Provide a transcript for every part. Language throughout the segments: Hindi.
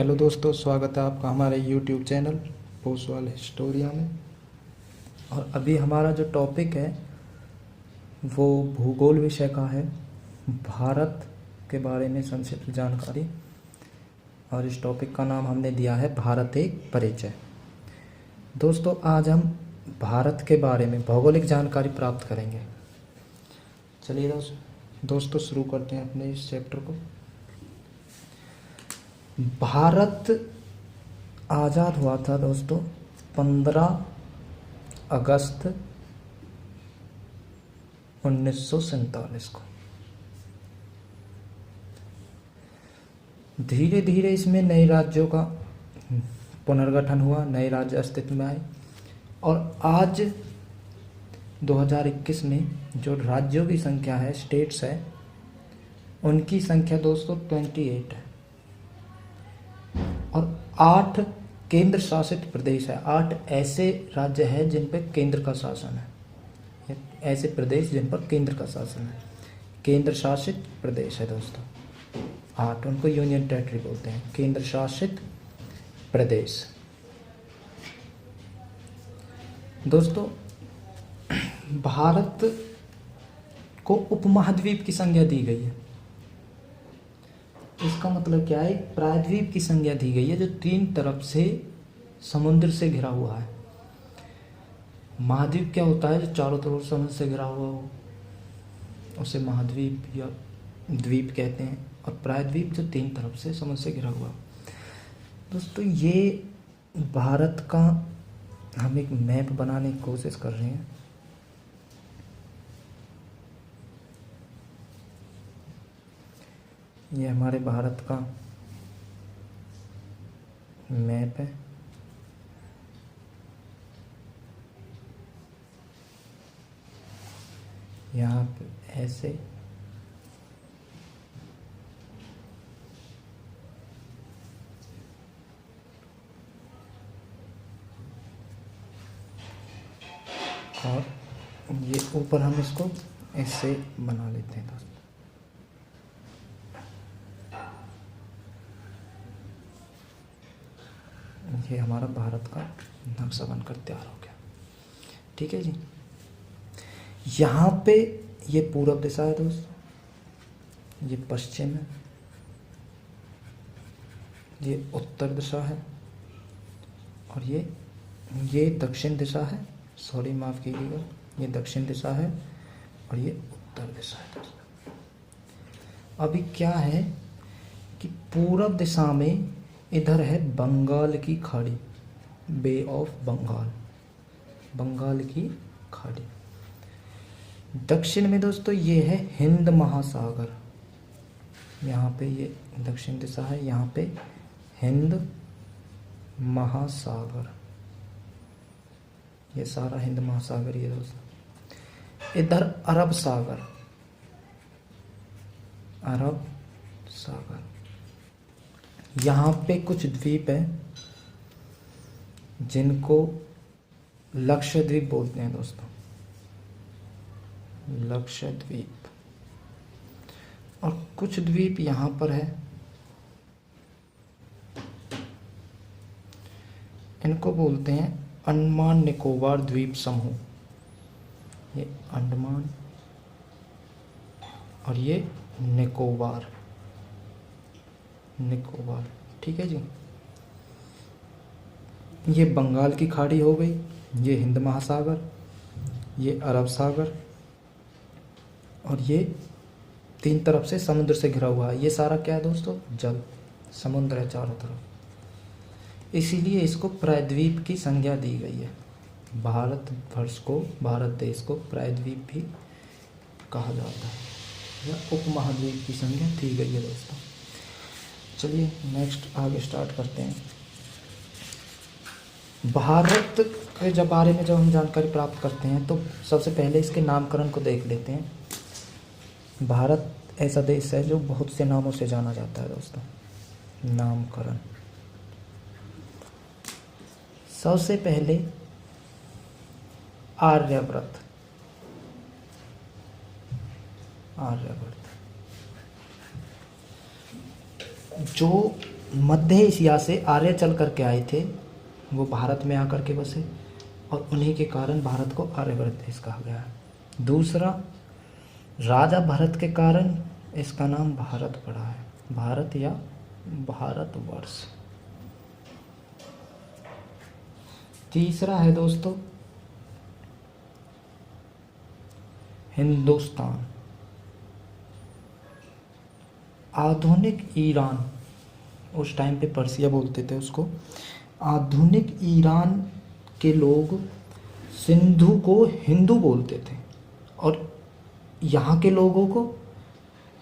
हेलो दोस्तों, स्वागत है आपका हमारे यूट्यूब चैनल पोस्टवाल हिस्टोरिया में। और अभी हमारा जो टॉपिक है वो भूगोल विषय का है, भारत के बारे में संक्षिप्त जानकारी। और इस टॉपिक का नाम हमने दिया है भारत एक परिचय। दोस्तों, आज हम भारत के बारे में भौगोलिक जानकारी प्राप्त करेंगे। चलिए दोस्तों शुरू करते हैं अपने इस चैप्टर को। भारत आज़ाद हुआ था दोस्तों 15 अगस्त 1947 को। धीरे धीरे इसमें नए राज्यों का पुनर्गठन हुआ, नए राज्य अस्तित्व में आए। और आज 2021 में जो राज्यों की संख्या है, स्टेट्स है, उनकी संख्या दोस्तों 28 है। और 8 केंद्र शासित प्रदेश है। 8 ऐसे राज्य हैं जिन पर केंद्र का शासन है, ऐसे प्रदेश जिन पर केंद्र का शासन है, केंद्र शासित प्रदेश है दोस्तों। 8, उनको यूनियन टेरिटरी बोलते हैं, केंद्र शासित प्रदेश। दोस्तों, भारत को उपमहाद्वीप की संज्ञा दी गई है। इसका मतलब क्या है? प्रायद्वीप की संज्ञा दी गई है जो 3 तरफ से समुद्र से घिरा हुआ है। महाद्वीप क्या होता है? जो चारों तरफ समुद्र से घिरा हुआ हो, उसे महाद्वीप या द्वीप कहते हैं। और प्रायद्वीप जो 3 तरफ से समुद्र से घिरा हुआ। दोस्तों, ये भारत का हम एक मैप बनाने की कोशिश कर रहे हैं। ये हमारे भारत का मैप है। यहाँ पे ऐसे और ये ऊपर हम इसको ऐसे बना लेते हैं दोस्तों। ये हमारा भारत का नक्शा बनकर तैयार हो गया। ठीक है जी। यहाँ पे ये पूरब दिशा है दोस्तों, ये पश्चिम है, ये उत्तर दिशा है, और ये दक्षिण दिशा है। सॉरी, माफ़ कीजिएगा, ये दक्षिण दिशा है और ये उत्तर दिशा है दोस्तों। अभी क्या है कि पूरब दिशा में इधर है बंगाल की खाड़ी, बे ऑफ बंगाल, बंगाल की खाड़ी। दक्षिण में दोस्तों ये है हिंद महासागर। यहाँ पे ये दक्षिण दिशा है, यहाँ पे हिंद महासागर, ये सारा हिंद महासागर ये दोस्तों। इधर अरब सागर, अरब सागर। यहाँ पे कुछ द्वीप हैं जिनको लक्षद्वीप बोलते हैं दोस्तों, लक्षद्वीप। और कुछ द्वीप यहाँ पर है, इनको बोलते हैं अंडमान निकोबार द्वीप समूह। ये अंडमान और ये निकोबार, निकोबार। ठीक है जी। ये बंगाल की खाड़ी हो गई, ये हिंद महासागर, ये अरब सागर, और ये 3 तरफ से समुद्र से घिरा हुआ है। ये सारा क्या है दोस्तों? जल, समुद्र है चारों तरफ। इसीलिए इसको प्रायद्वीप की संज्ञा दी गई है। भारतवर्ष को, भारत देश को प्रायद्वीप भी कहा जाता है, या उपमहाद्वीप की संज्ञा दी गई है दोस्तों। चलिए नेक्स्ट आगे स्टार्ट करते हैं। भारत के जब बारे में जब हम जानकारी प्राप्त करते हैं तो सबसे पहले इसके नामकरण को देख लेते हैं। भारत ऐसा देश है जो बहुत से नामों से जाना जाता है दोस्तों। नामकरण, सबसे पहले आर्यव्रत, आर्यव्रत जो मध्य एशिया से आर्य चल करके आए थे, वो भारत में आकर के बसे और उन्हीं के कारण भारत को आर्यवर्त देश कहा गया है। दूसरा, राजा भरत के कारण इसका नाम भारत पड़ा है, भारत या भारतवर्ष। तीसरा है दोस्तों हिंदुस्तान। आधुनिक ईरान, उस टाइम पे पर्सिया बोलते थे उसको, आधुनिक ईरान के लोग सिंधु को हिंदू बोलते थे और यहाँ के लोगों को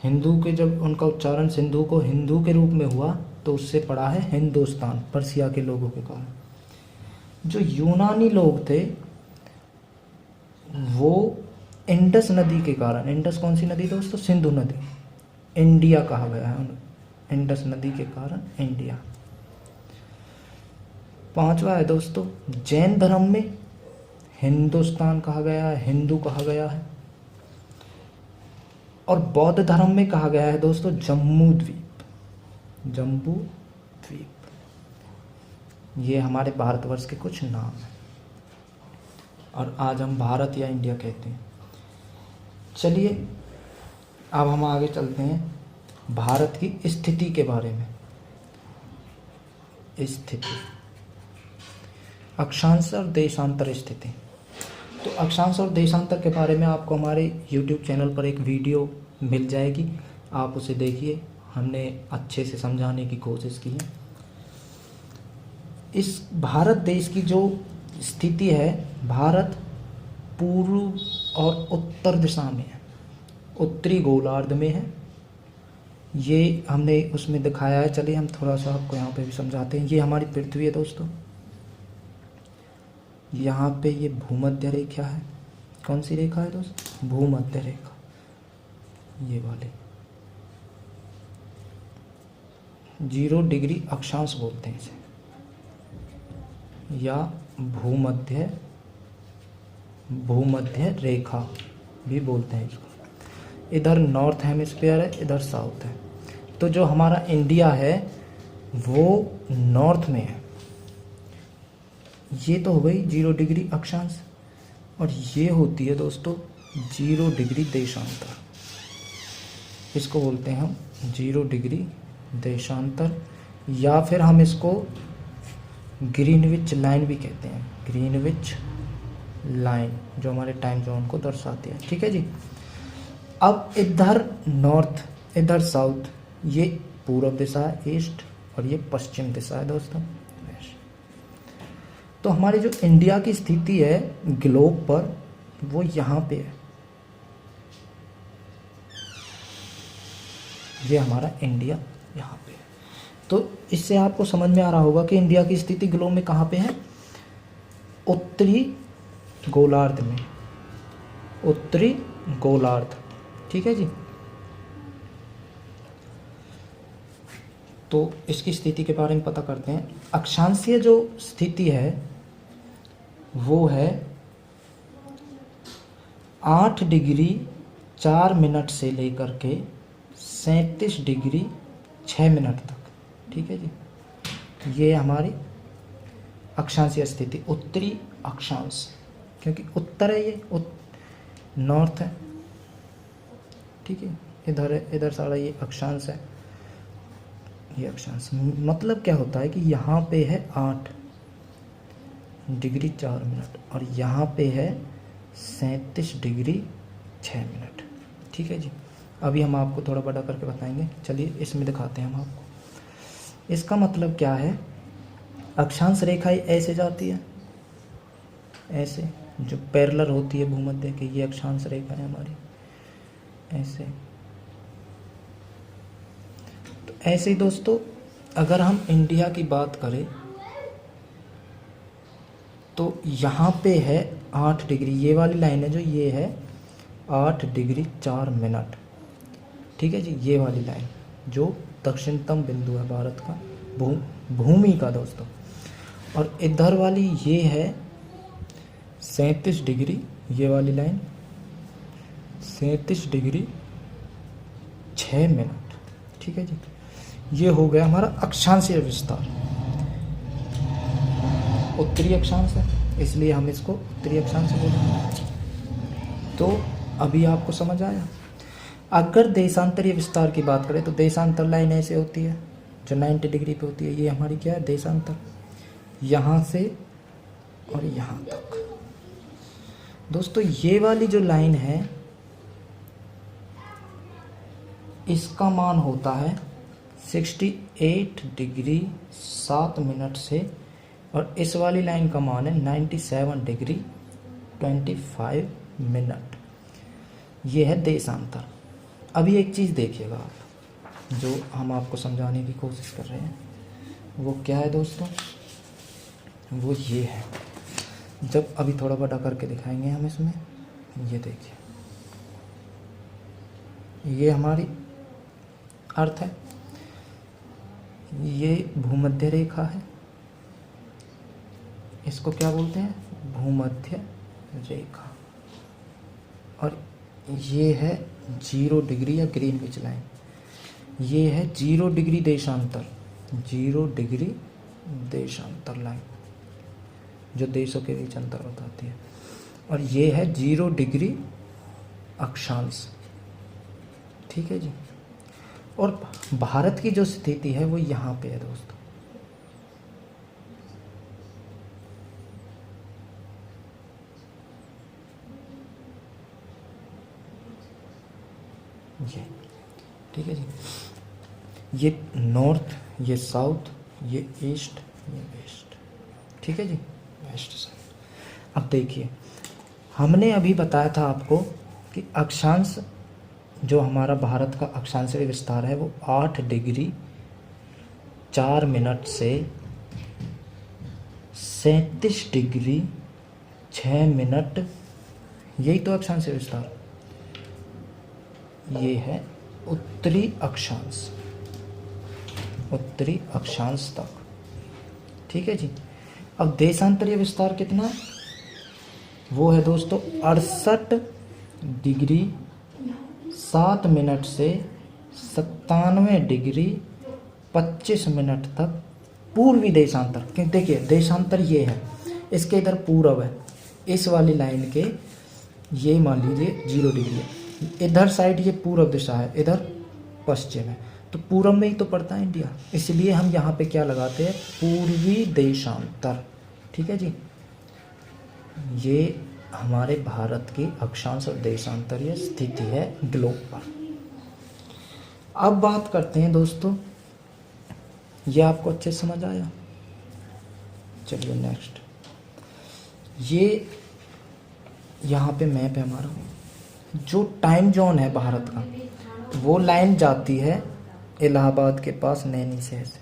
हिंदू के, जब उनका उच्चारण सिंधु को हिंदू के रूप में हुआ तो उससे पड़ा है हिंदुस्तान, पर्सिया के लोगों के कारण। जो यूनानी लोग थे वो इंडस नदी के कारण, इंडस कौन सी नदी दोस्तों? सिंधु नदी, इंडिया कहा गया है इंडस नदी के कारण इंडिया। पांचवा है दोस्तों जैन धर्म में हिंदुस्तान कहा गया है, हिंदू कहा गया है। और बौद्ध धर्म में कहा गया है दोस्तों जम्बू द्वीप, जम्बू द्वीप। ये हमारे भारतवर्ष के कुछ नाम हैं और आज हम भारत या इंडिया कहते हैं। चलिए अब हम आगे चलते हैं भारत की स्थिति के बारे में। स्थिति, अक्षांश और देशांतर स्थिति। तो अक्षांश और देशांतर के बारे में आपको हमारे YouTube चैनल पर एक वीडियो मिल जाएगी, आप उसे देखिए, हमने अच्छे से समझाने की कोशिश की है। इस भारत देश की जो स्थिति है, भारत पूर्व और उत्तर दिशा में है, उत्तरी गोलार्ध में है। ये हमने उसमें दिखाया है। चलिए हम थोड़ा सा आपको यहाँ पे भी समझाते हैं। ये हमारी पृथ्वी है दोस्तों, यहाँ पे ये भूमध्य रेखा है। कौन सी रेखा है दोस्तों? भूमध्य रेखा, ये वाली। 0 डिग्री अक्षांश बोलते हैं इसे, या भूमध्य रेखा भी बोलते हैं इसको। इधर नॉर्थ हेमिस्फीयर है, इधर साउथ है। तो जो हमारा इंडिया है वो नॉर्थ में है। ये तो हो गई 0 डिग्री अक्षांश, और ये होती है दोस्तों 0 डिग्री देशांतर। इसको बोलते हैं हम 0 डिग्री देशांतर, या फिर हम इसको ग्रीनविच लाइन भी कहते हैं। ग्रीनविच लाइन जो हमारे टाइम जोन को दर्शाती है। ठीक है जी। अब इधर नॉर्थ, इधर साउथ, ये पूर्व दिशा है ईस्ट, और ये पश्चिम दिशा है दोस्तों वेस्ट। तो हमारी जो इंडिया की स्थिति है ग्लोब पर, वो यहाँ पे है। ये हमारा इंडिया यहाँ पे है। तो इससे आपको समझ में आ रहा होगा कि इंडिया की स्थिति ग्लोब में कहाँ पे है? उत्तरी गोलार्ध में, उत्तरी गोलार्ध। ठीक है जी। तो इसकी स्थिति के बारे में पता करते हैं। अक्षांशीय जो स्थिति है वो है 8 डिग्री 4 मिनट से लेकर के 37 डिग्री 6 मिनट तक। ठीक है जी। ये हमारी अक्षांशीय स्थिति, उत्तरी अक्षांश, क्योंकि उत्तर है ये, नॉर्थ है। ठीक है। इधर है, इधर सारा ये अक्षांश है। ये अक्षांश मतलब क्या होता है कि यहाँ पे है 8 डिग्री 4 मिनट और यहाँ पे है 37 डिग्री 6 मिनट। ठीक है जी। अभी हम आपको थोड़ा बड़ा करके बताएंगे। चलिए इसमें दिखाते हैं हम आपको। इसका मतलब क्या है? अक्षांश रेखा ऐसे जाती है, ऐसे जो पैरेलल होती है भूमध्य की, ये अक्षांश रेखा है हमारी, ऐसे। तो ऐसे ही दोस्तों अगर हम इंडिया की बात करें तो यहाँ पे है 8 डिग्री, ये वाली लाइन है जो, ये है 8 डिग्री 4 मिनट। ठीक है जी। ये वाली लाइन जो दक्षिणतम बिंदु है भारत का, भूमि का दोस्तों। और इधर वाली ये है 37 डिग्री, ये वाली लाइन 37 डिग्री 6 मिनट। ठीक है जी। ये हो गया हमारा अक्षांशीय विस्तार। उत्तरी अक्षांश है इसलिए हम इसको उत्तरी अक्षांश बोलेंगे। तो अभी आपको समझ आया। अगर देशांतरीय विस्तार की बात करें तो देशांतर लाइन ऐसे होती है जो 90 डिग्री पे होती है। ये हमारी क्या है, देशांतर, यहाँ से और यहाँ तक। दोस्तों ये वाली जो लाइन है इसका मान होता है 68 डिग्री 7 मिनट से, और इस वाली लाइन का मान है 97 डिग्री 25 मिनट। ये है देशांतर। अभी एक चीज़ देखिएगा आप, जो हम आपको समझाने की कोशिश कर रहे हैं वो क्या है दोस्तों, वो ये है। जब अभी थोड़ा बड़ा करके दिखाएंगे हम इसमें, ये देखिए, ये हमारी अर्थ है, ये भूमध्य रेखा है, इसको क्या बोलते हैं, भूमध्य रेखा, और ये है 0 डिग्री या ग्रीनविच लाइन। ये है 0 डिग्री देशांतर, 0 डिग्री देशांतर लाइन जो देशों के बीच अंतर बताती है, और ये है 0 डिग्री अक्षांश। ठीक है जी। और भारत की जो स्थिति है वो यहाँ पे है दोस्तों। ये ठीक है जी, ये नॉर्थ, ये साउथ, ये ईस्ट, ये वेस्ट। ठीक है जी, वेस्ट साइड। अब देखिए, हमने अभी बताया था आपको कि अक्षांश, जो हमारा भारत का अक्षांशीय विस्तार है वो 8 डिग्री 4 मिनट से 37 डिग्री 6 मिनट, यही तो अक्षांशीय विस्तार। ये है उत्तरी अक्षांश, उत्तरी अक्षांश तक। ठीक है जी। अब देशांतरीय विस्तार कितना है, वो है दोस्तों 68 डिग्री 7 मिनट से 97 डिग्री 25 मिनट तक पूर्वी देशांतर। क्योंकि देखिए देशांतर ये है, इसके इधर पूरब है, इस वाली लाइन के ये मान लीजिए 0 डिग्री है, इधर साइड ये पूर्व दिशा है, इधर पश्चिम है, तो पूर्व में ही तो पड़ता है इंडिया, इसलिए हम यहाँ पे क्या लगाते हैं, पूर्वी देशांतर। ठीक है जी। ये हमारे भारत की अक्षांश और देशांतरीय स्थिति है ग्लोब पर। अब बात करते हैं दोस्तों, ये आपको अच्छे से समझ आया। चलिए नेक्स्ट, ये यहाँ पे मैप है हमारा, जो टाइम जोन है भारत का, वो लाइन जाती है इलाहाबाद के पास नैनी शहर से,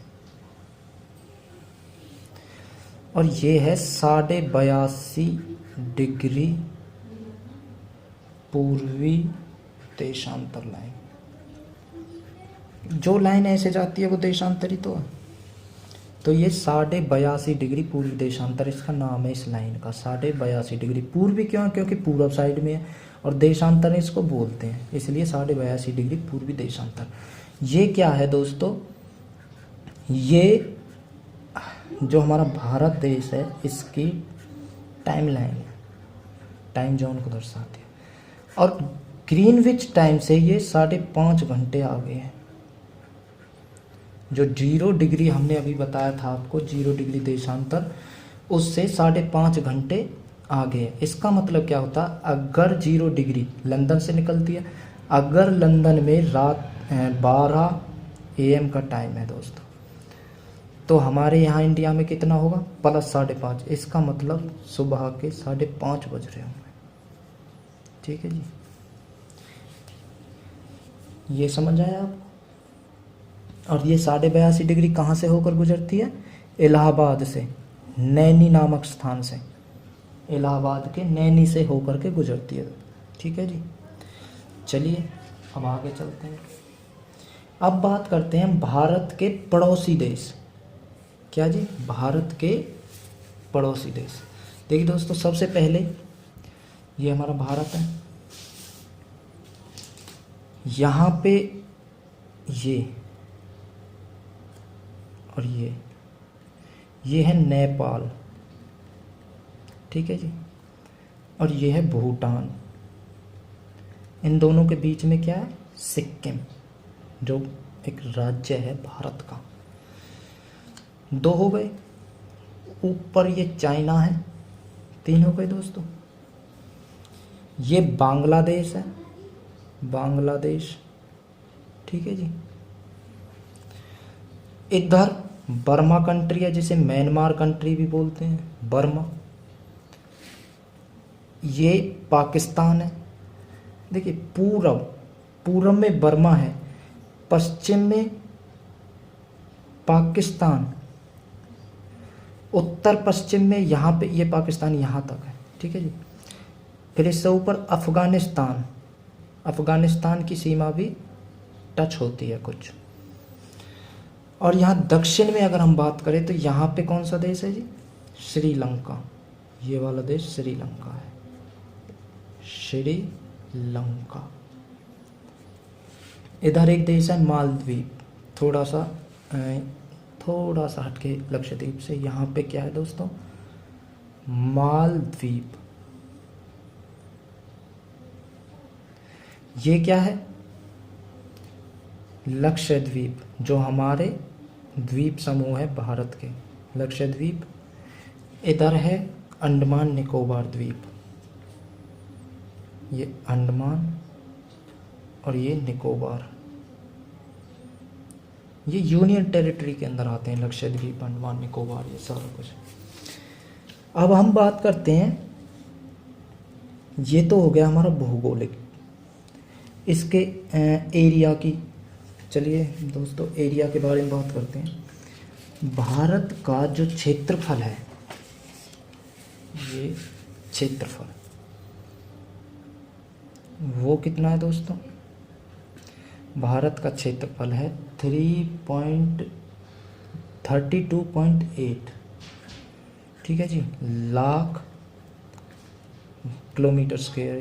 और ये है 82.5 डिग्री पूर्वी देशांतर लाइन। जो लाइन ऐसे जाती है वो देशांतरी तो है, तो ये 82.5 डिग्री पूर्वी देशांतर इसका नाम है इस लाइन का। 82.5 डिग्री पूर्वी क्यों है, क्योंकि पूर्व साइड में है, और देशांतर इसको बोलते हैं, इसलिए 82.5 डिग्री पूर्वी देशांतर। ये क्या है दोस्तों, ये जो हमारा भारत देश है इसकी टाइम लाइन है, टाइम जोन को दर्शाती है, और ग्रीनविच टाइम से ये 5.5 घंटे आगे है। जो 0 डिग्री हमने अभी बताया था आपको, 0 डिग्री देशांतर, उससे 5.5 घंटे आगे है। इसका मतलब क्या होता है, अगर 0 डिग्री लंदन से निकलती है, अगर लंदन में रात 12 AM का टाइम है दोस्तों, तो हमारे यहाँ इंडिया में कितना होगा, प्लस 5.5, इसका मतलब सुबह के 5:30 बज रहे होंगे। ठीक है जी, ये समझ आया आपको। और ये 82.5 डिग्री कहाँ से होकर गुजरती है, इलाहाबाद से, नैनी नामक स्थान से, इलाहाबाद के नैनी से होकर के गुजरती है। ठीक है जी। चलिए अब आगे चलते हैं। अब बात करते हैं भारत के पड़ोसी देश। क्या जी, भारत के पड़ोसी देश। देखिए दोस्तों, सबसे पहले ये हमारा भारत है, यहाँ पे ये और ये है नेपाल, ठीक है जी, और ये है भूटान। इन दोनों के बीच में क्या है, सिक्किम, जो एक राज्य है भारत का। 2 हो गए। ऊपर ये चाइना है, 3 हो गए दोस्तों। ये बांग्लादेश है, बांग्लादेश, ठीक है जी। इधर बर्मा कंट्री है, जिसे म्यांमार कंट्री भी बोलते हैं, बर्मा। ये पाकिस्तान है। देखिए पूरब में बर्मा है, पश्चिम में पाकिस्तान, उत्तर पश्चिम में यहाँ पे ये पाकिस्तान यहाँ तक है, ठीक है जी। फिर इससे ऊपर अफगानिस्तान, अफगानिस्तान की सीमा भी टच होती है कुछ। और यहाँ दक्षिण में अगर हम बात करें तो यहाँ पे कौन सा देश है जी, श्रीलंका। ये वाला देश श्रीलंका है, श्रीलंका। इधर एक देश है मालदीव, थोड़ा सा हटके लक्षद्वीप से। यहाँ पे क्या है दोस्तों, मालदीव। ये क्या है, लक्षद्वीप, जो हमारे द्वीप समूह है भारत के, लक्षद्वीप। इधर है अंडमान निकोबार द्वीप, ये अंडमान और ये निकोबार, ये यूनियन टेरिटरी के अंदर आते हैं, लक्षद्वीप, अंडमान निकोबार, ये सारा कुछ। अब हम बात करते हैं, ये तो हो गया हमारा भौगोलिक, इसके एरिया की। चलिए दोस्तों एरिया के बारे में बात करते हैं। भारत का जो क्षेत्रफल है, ये क्षेत्रफल वो कितना है दोस्तों, भारत का क्षेत्रफल है 332.8, ठीक है जी, लाख किलोमीटर स्क्वायर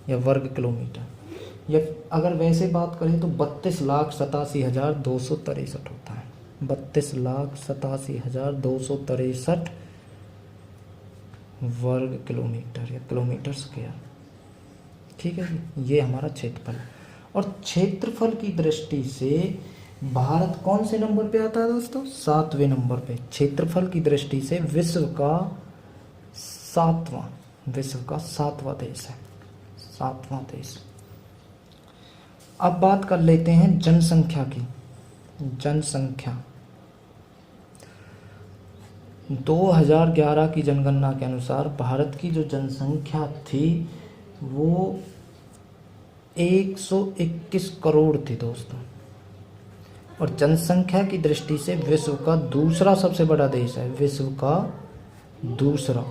या वर्ग किलोमीटर। या अगर वैसे बात करें तो 32,87,263 होता है, 32,87,263 वर्ग किलोमीटर या किलोमीटर स्क्वायर, ठीक है जी। ये हमारा क्षेत्रफल है। और क्षेत्रफल की दृष्टि से भारत कौन से नंबर पे आता है दोस्तों, 7वें नंबर पे। क्षेत्रफल की दृष्टि से विश्व का 7वां देश है, 7वां देश। अब बात कर लेते हैं जनसंख्या की। जनसंख्या 2011 की जनगणना के अनुसार भारत की जो जनसंख्या थी वो 121 करोड़ थी दोस्तों। और जनसंख्या की दृष्टि से विश्व का दूसरा सबसे बड़ा देश है, विश्व का दूसरा,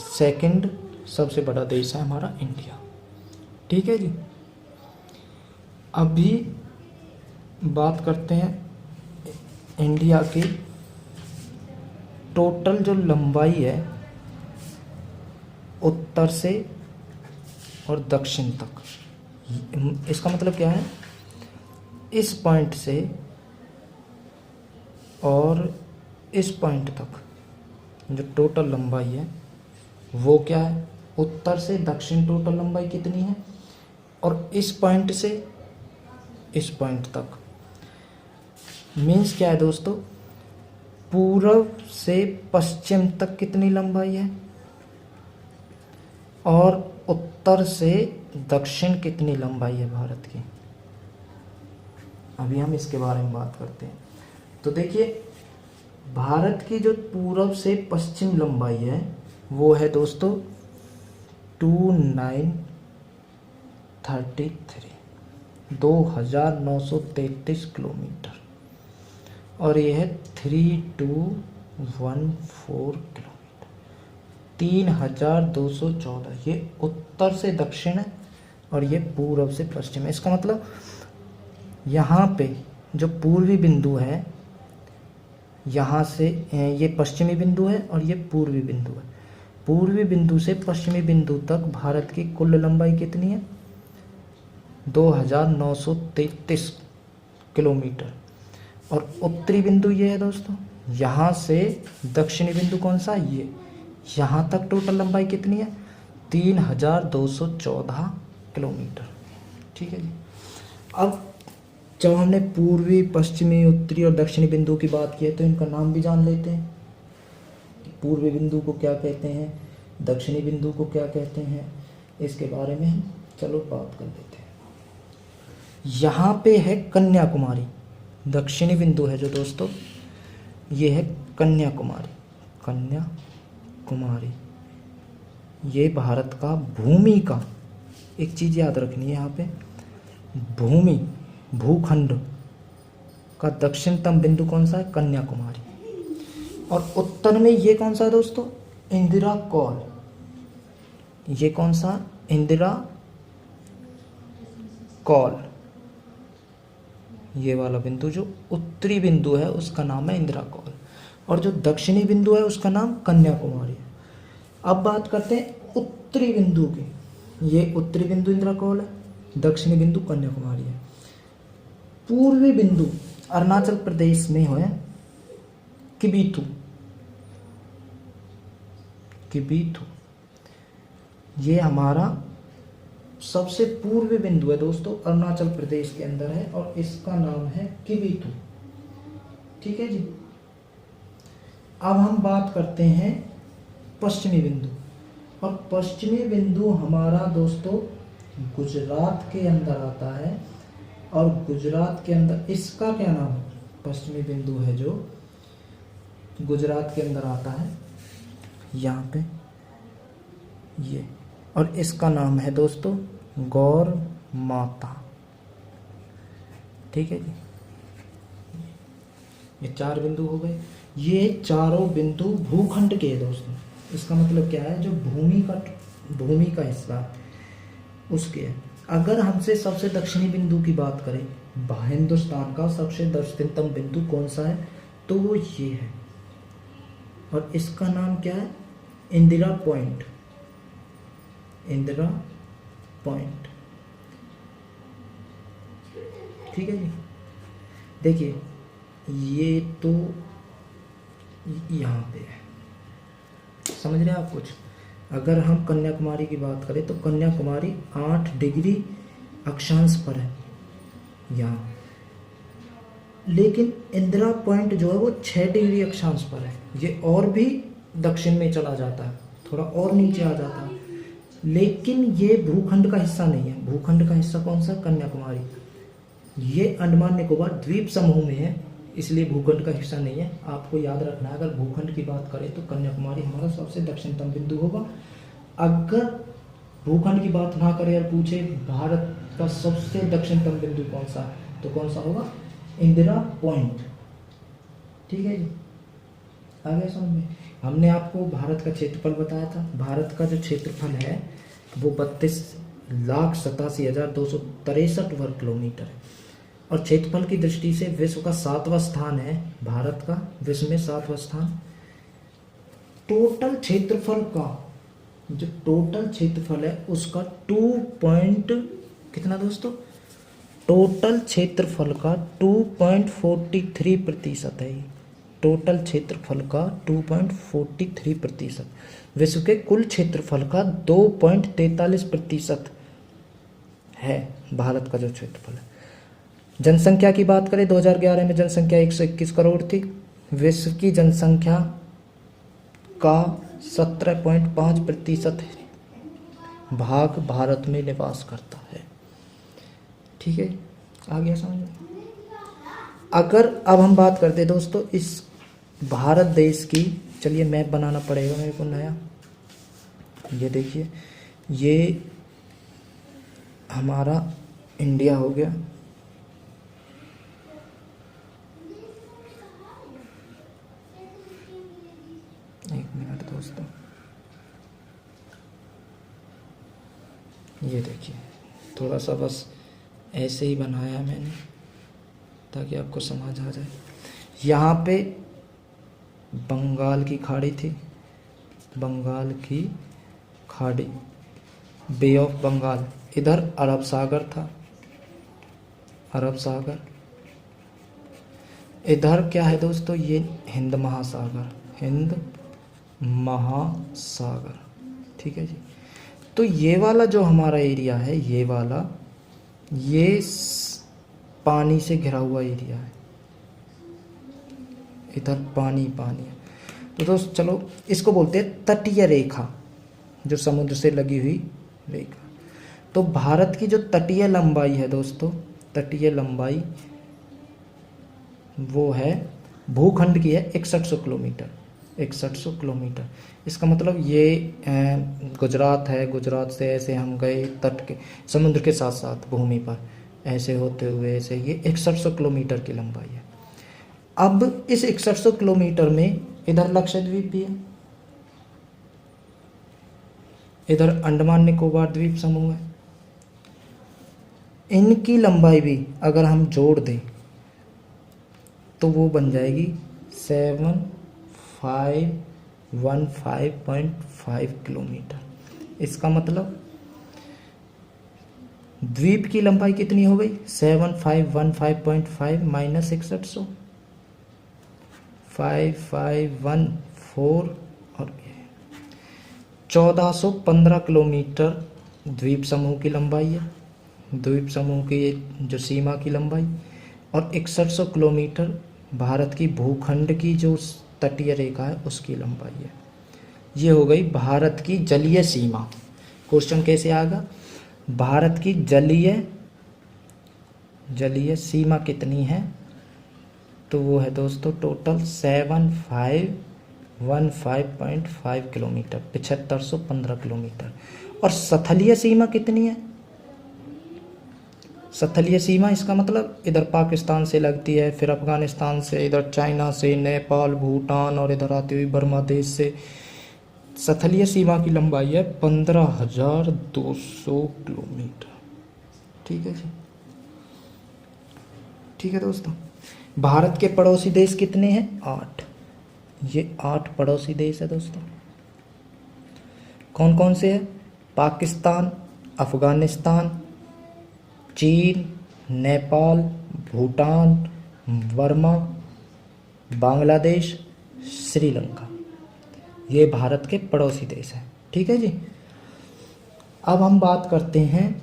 सेकंड सबसे बड़ा देश है हमारा इंडिया, ठीक है जी। अभी बात करते हैं इंडिया की टोटल जो लंबाई है उत्तर से और दक्षिण तक। इसका मतलब क्या है, इस पॉइंट से और इस पॉइंट तक जो टोटल लंबाई है वो क्या है, उत्तर से दक्षिण टोटल लंबाई कितनी है, और इस पॉइंट से इस पॉइंट तक मीन्स क्या है दोस्तों, पूर्व से पश्चिम तक कितनी लंबाई है और उत्तर से दक्षिण कितनी लंबाई है भारत की। अभी हम इसके बारे में बात करते हैं। तो देखिए भारत की जो पूर्व से पश्चिम लंबाई है वो है दोस्तों 2933 किलोमीटर, और ये है 3214 किलोमीटर, 3214। ये उत्तर से दक्षिण है और ये पूर्व से पश्चिम है। इसका मतलब यहाँ पे जो पूर्वी बिंदु है, यहाँ से ये पश्चिमी बिंदु है और ये पूर्वी बिंदु है। पूर्वी बिंदु से पश्चिमी बिंदु तक भारत की कुल लंबाई कितनी है, 2933 किलोमीटर। और उत्तरी बिंदु ये है दोस्तों, यहाँ से दक्षिणी बिंदु कौन सा, ये, यहाँ तक टोटल लंबाई कितनी है, 3214 किलोमीटर। ठीक है जी। अब जब हमने पूर्वी, पश्चिमी, उत्तरी और दक्षिणी बिंदु की बात की है तो इनका नाम भी जान लेते हैं। पूर्वी बिंदु को क्या कहते हैं, दक्षिणी बिंदु को क्या कहते हैं, इसके बारे में हम चलो बात कर लेते हैं। यहाँ पे है कन्याकुमारी, दक्षिणी बिंदु है जो दोस्तों, ये है कन्याकुमारी। कन्याकुमारी ये भारत का भूमि का, एक चीज़ याद रखनी है यहाँ पे, भूमि, भूखंड का दक्षिणतम बिंदु कौन सा है, कन्याकुमारी। और उत्तर में ये कौन सा है दोस्तों, इंदिरा कौल। ये कौन सा, इंदिरा कौल। ये वाला बिंदु जो उत्तरी बिंदु है उसका नाम है इंदिरा कौल, और जो दक्षिणी बिंदु है उसका नाम कन्याकुमारी है। अब बात करते हैं उत्तरी बिंदु की। ये उत्तरी बिंदु इंदिरा कौल है, दक्षिणी बिंदु कन्याकुमारी है। पूर्वी बिंदु अरुणाचल प्रदेश में है किबिथु। किबिथु ये हमारा सबसे पूर्वी बिंदु है दोस्तों, अरुणाचल प्रदेश के अंदर है और इसका नाम है किबिथु। ठीक है जी। अब हम बात करते हैं पश्चिमी बिंदु, और पश्चिमी बिंदु हमारा दोस्तों गुजरात के अंदर आता है। और गुजरात के अंदर इसका क्या नाम है, पश्चिमी बिंदु है जो गुजरात के अंदर आता है, यहाँ पे ये, और इसका नाम है दोस्तों गौर माता। ठीक है जी। ये 4 बिंदु हो गए। ये चारों बिंदु भूखंड के हैं दोस्तों। इसका मतलब क्या है, जो भूमि का हिस्सा उसके है। अगर हमसे सबसे दक्षिणी बिंदु की बात करें, हिंदुस्तान का सबसे दक्षिणतम बिंदु कौन सा है, तो वो ये है, और इसका नाम क्या है, इंदिरा पॉइंट। इंदिरा पॉइंट। ठीक है जी। देखिए ये तो यहाँ पे है, समझ रहे हैं आप कुछ। अगर हम कन्याकुमारी की बात करें तो कन्याकुमारी 8 डिग्री अक्षांश पर है यहाँ, लेकिन इंदिरा पॉइंट जो है वो 6 डिग्री अक्षांश पर है। ये और भी दक्षिण में चला जाता है, थोड़ा और नीचे आ जाता है, लेकिन ये भूखंड का हिस्सा नहीं है। भूखंड का हिस्सा कौन सा, कन्याकुमारी। ये अंडमान निकोबार द्वीप समूह में है, इसलिए भूखंड का हिस्सा नहीं है। आपको याद रखना है, अगर भूखंड की बात करें तो कन्याकुमारी हमारा सबसे दक्षिणतम बिंदु होगा। अगर भूखंड की बात ना करें और पूछे भारत का सबसे दक्षिणतम बिंदु कौन सा, तो कौन सा होगा, इंदिरा पॉइंट। ठीक है जी, आ गया समझ में। हमने आपको भारत का क्षेत्रफल बताया था। भारत का जो क्षेत्रफल है वो 32,87,263 वर्ग किलोमीटर है, और क्षेत्रफल की दृष्टि से विश्व का 7वां स्थान है भारत का, विश्व में 7वां स्थान। टोटल क्षेत्रफल का, जो टोटल क्षेत्रफल है उसका 2 कितना दोस्तों, टोटल क्षेत्रफल का 2.43% है। टोटल क्षेत्रफल का 2.43%, विश्व के कुल क्षेत्रफल का 2.43% है भारत का जो क्षेत्रफल है। जनसंख्या की बात करें, 2011 में जनसंख्या 121 करोड़ थी। विश्व की जनसंख्या का 17.5% भाग भारत में निवास करता है। ठीक है, आ गया समझ में। अगर अब हम बात करते हैं दोस्तों इस भारत देश की, चलिए मैप बनाना पड़ेगा मेरे को नया। ये देखिए, ये हमारा इंडिया हो गया। एक मिनट दोस्तों, ये देखिए, थोड़ा सा बस ऐसे ही बनाया मैंने ताकि आपको समझ आ जाए। यहाँ पे बंगाल की खाड़ी थी, बंगाल की खाड़ी, बे ऑफ बंगाल। इधर अरब सागर था, अरब सागर। इधर क्या है दोस्तों, ये हिंद महासागर, हिंद महासागर, ठीक है जी। तो ये वाला जो हमारा एरिया है, ये वाला, ये पानी से घिरा हुआ एरिया है, इधर पानी पानी है। तो दोस्त चलो इसको बोलते हैं तटीय रेखा, जो समुद्र से लगी हुई रेखा। तो भारत की जो तटीय लंबाई है दोस्तों, तटीय लंबाई वो है भूखंड की है 6100 किलोमीटर, 6100 किलोमीटर। इसका मतलब ये गुजरात है, गुजरात से ऐसे हम गए तट के, समुद्र के साथ साथ भूमि पर ऐसे होते हुए ऐसे, ये 6100 किलोमीटर की लंबाई है। अब इस 6100 किलोमीटर में इधर लक्षद्वीप भी है, इधर अंडमान निकोबार द्वीप समूह है। इनकी लंबाई भी अगर हम जोड़ दें तो वो बन जाएगी 7515.5 किलोमीटर। इसका मतलब द्वीप की लंबाई कितनी हो गई, 7515.5 माइनस 6100, 5514 और 1415 किलोमीटर द्वीप समूह की लंबाई है, द्वीप समूह की जो सीमा की लंबाई, और 6100 किलोमीटर भारत की भूखंड की जो तटीय रेखा है उसकी लंबाई है। ये हो गई भारत की जलीय सीमा। क्वेश्चन कैसे आएगा, भारत की जलीय सीमा कितनी है, तो वो है दोस्तों टोटल 7515.5 किलोमीटर, 7515 किलोमीटर। और स्थलीय सीमा कितनी है, स्थलीय सीमा इसका मतलब इधर पाकिस्तान से लगती है, फिर अफगानिस्तान से, इधर चाइना से, नेपाल, भूटान और इधर आती हुई बर्मा देश से। स्थलीय सीमा की लंबाई है 15,200 किलोमीटर, ठीक है जी, ठीक है दोस्तों। भारत के पड़ोसी देश कितने हैं, 8। ये 8 पड़ोसी देश है दोस्तों। कौन कौन से हैं, पाकिस्तान, अफगानिस्तान, चीन, नेपाल, भूटान, बर्मा, बांग्लादेश, श्रीलंका। ये भारत के पड़ोसी देश हैं, ठीक है जी। अब हम बात करते हैं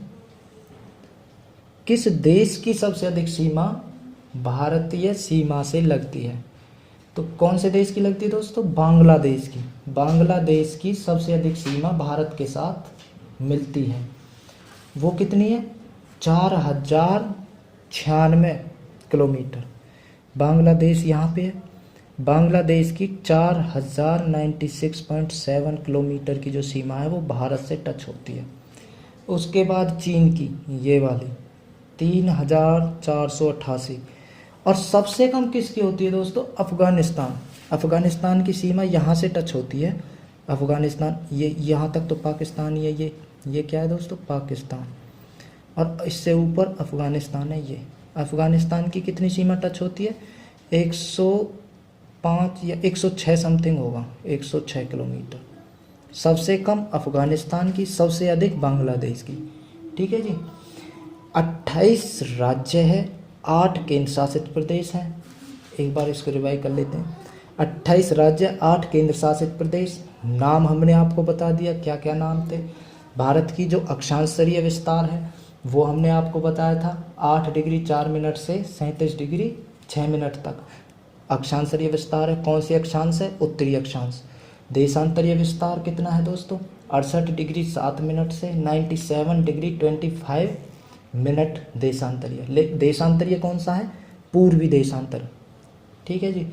किस देश की सबसे अधिक सीमा भारतीय सीमा से लगती है। तो कौन से देश की लगती है दोस्तों, बांग्लादेश की। बांग्लादेश की सबसे अधिक सीमा भारत के साथ मिलती है, वो कितनी है, 4096 किलोमीटर। बांग्लादेश यहाँ पे है, बांग्लादेश की 4096.7 किलोमीटर की जो सीमा है वो भारत से टच होती है। उसके बाद चीन की ये वाली 3488, और सबसे कम किसकी होती है दोस्तों, अफगानिस्तान। अफगानिस्तान की सीमा यहाँ से टच होती है, अफगानिस्तान ये यहाँ तक तो पाकिस्तान ही है, ये क्या है दोस्तों, पाकिस्तान, और इससे ऊपर अफगानिस्तान है। ये अफगानिस्तान की कितनी सीमा टच होती है, 105 या 106 समथिंग होगा, 106 किलोमीटर। सबसे कम अफगानिस्तान की, सबसे अधिक बांग्लादेश की, ठीक है जी। 28 राज्य है, 8 केंद्र शासित प्रदेश हैं। एक बार इसको रिवाइज कर लेते हैं, 28 राज्य, 8 केंद्र शासित प्रदेश। नाम हमने आपको बता दिया, क्या क्या नाम थे। भारत की जो अक्षांशीय विस्तार है वो हमने आपको बताया था, 8 डिग्री 4 मिनट से 37 डिग्री 6 मिनट तक अक्षांशीय विस्तार है। कौन सी अक्षांश है, उत्तरी अक्षांश। देशांतरीय विस्तार कितना है दोस्तों, 68 डिग्री 7 मिनट से 97 डिग्री 25 मिनट देशांतरीय। देशांतरीय कौन सा है, पूर्वी देशांतर, ठीक है जी।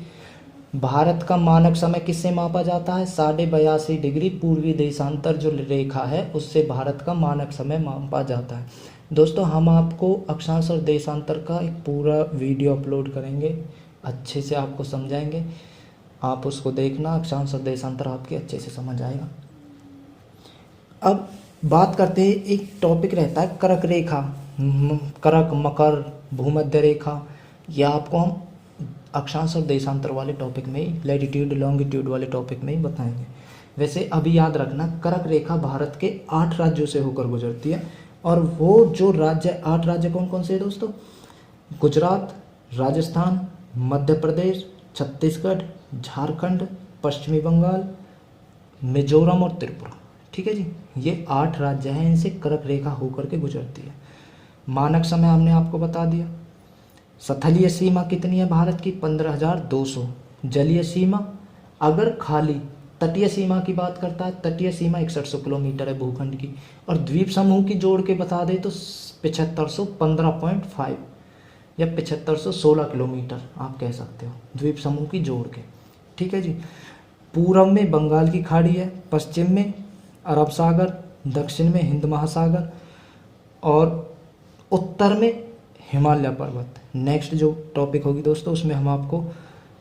भारत का मानक समय किससे मापा जाता है, 82.5 डिग्री पूर्वी देशांतर जो रेखा है उससे भारत का मानक समय मापा जाता है। दोस्तों हम आपको अक्षांश और देशांतर का एक पूरा वीडियो अपलोड करेंगे, अच्छे से आपको समझाएंगे, आप उसको देखना, अक्षांश और देशांतर आपके अच्छे से समझ आएगा। अब बात करते हैं, एक टॉपिक रहता है कर्क रेखा, कर्क, मकर, भूमध्य रेखा। यह आपको हम अक्षांश और देशांतर वाले टॉपिक में ही, लैटिट्यूड लॉन्गिट्यूड वाले टॉपिक में ही बताएंगे। वैसे अभी याद रखना, कर्क रेखा भारत के 8 राज्यों से होकर गुजरती है, और वो जो राज्य, 8 राज्य कौन कौन से हैं दोस्तों, गुजरात, राजस्थान, मध्य प्रदेश, छत्तीसगढ़, झारखंड, पश्चिमी बंगाल, मिजोरम और त्रिपुरा। ठीक है जी, ये 8 राज्य हैं, इनसे कर्क रेखा होकर के गुजरती है। मानक समय हमने आपको बता दिया। स्थलीय सीमा कितनी है भारत की? 15,200। जलीय सीमा, अगर खाली तटीय सीमा की बात करता है, तटीय सीमा 6100 किलोमीटर है भूखंड की। और द्वीप समूह की जोड़ के बता दे तो 7515.5 या 7516 किलोमीटर आप कह सकते हो, द्वीप समूह की जोड़ के। ठीक है जी। पूर्व में बंगाल की खाड़ी है, पश्चिम में अरब सागर, दक्षिण में हिंद महासागर और उत्तर में हिमालय पर्वत। नेक्स्ट जो टॉपिक होगी दोस्तों, उसमें हम आपको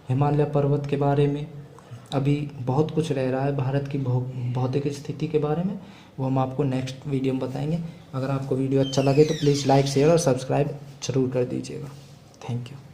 हिमालय पर्वत के बारे में, अभी बहुत कुछ रह रहा है भारत की भौतिक स्थिति के बारे में, वो हम आपको नेक्स्ट वीडियो में बताएंगे। अगर आपको वीडियो अच्छा लगे तो प्लीज़ लाइक, शेयर और सब्सक्राइब जरूर कर दीजिएगा। Thank you.